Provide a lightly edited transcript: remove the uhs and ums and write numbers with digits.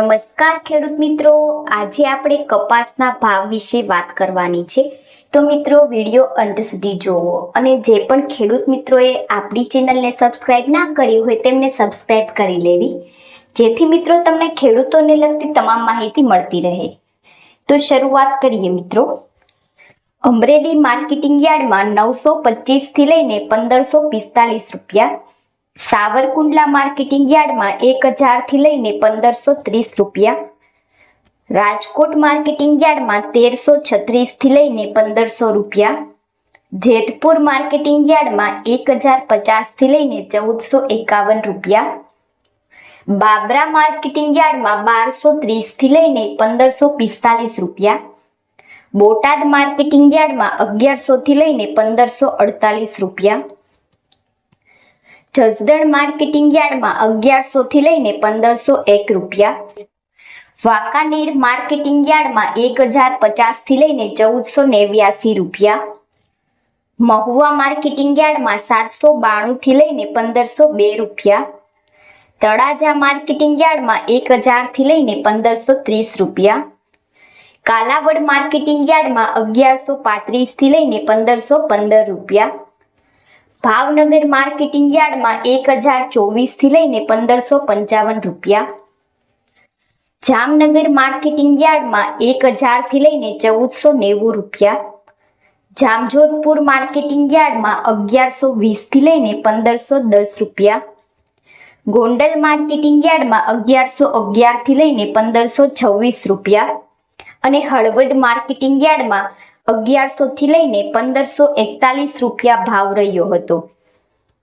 નમસ્કાર ખેડૂત મિત્રો, આજે આપણે કપાસના ભાવ વિશે વાત કરવાની છે. તો મિત્રો વિડીયો અંત સુધી જોવો અને જે પણ ખેડૂત મિત્રોએ આપણી ચેનલને સબસ્ક્રાઇબ ના કરી હોય તેમને સબસ્ક્રાઇબ કરી લેવી, જેથી મિત્રો તમને ખેડૂતોને લગતી તમામ માહિતી મળતી રહે. તો શરૂઆત કરીએ મિત્રો. અમરેલી માર્કેટિંગ યાર્ડમાં 925 થી લઈને 1545 રૂપિયા, સાવરકુંડલા માર્કેટિંગ યાર્ડમાં 1000 થી લઈને 1530 રૂપિયા, રાજકોટ માર્કેટિંગ યાર્ડમાં 1336 થી લઈને 1500 રૂપિયા, જેતપુર માર્કેટિંગ યાર્ડમાં 1050 થી લઈને 1451 રૂપિયા, બાબરા માર્કેટિંગ યાર્ડમાં 1230 થી લઈને 1545 રૂપિયા, બોટાદ માર્કેટિંગ યાર્ડમાં 1100 થી લઈને 1548 રૂપિયા, જસદણ માર્કેટિંગ યાર્ડમાં 1100 થી લઈને 1501 રૂપિયા, વાંકાનેર માર્કેટિંગ યાર્ડમાં 1050 થી લઈને 1489 રૂપિયા, મહુવા માર્કેટિંગ યાર્ડમાં 792 થી લઈને 1502 રૂપિયા, તળાજા માર્કેટિંગ યાર્ડમાં 1000 થી લઈને 1530 રૂપિયા, કાલાવડ માર્કેટિંગ યાર્ડમાં 1135 થી લઈને 1515 રૂપિયા, ભાવનગર માર્કેટિંગ યાર્ડમાં 1024 થી લઈને 1555 રૂપિયા, જામનગર માર્કેટિંગ યાર્ડમાં 1000 થી લઈને 1490 રૂપિયા, જામજોધપુર માર્કેટિંગ યાર્ડમાં 1120 થી લઈને 1510 રૂપિયા, ગોંડલ માર્કેટિંગ યાર્ડમાં 1111 થી લઈને 1526 રૂપિયા અને હળવદ માર્કેટિંગ યાર્ડમાં 1100 થી લઈને 1541 રૂપિયા ભાવ રહ્યો હતો.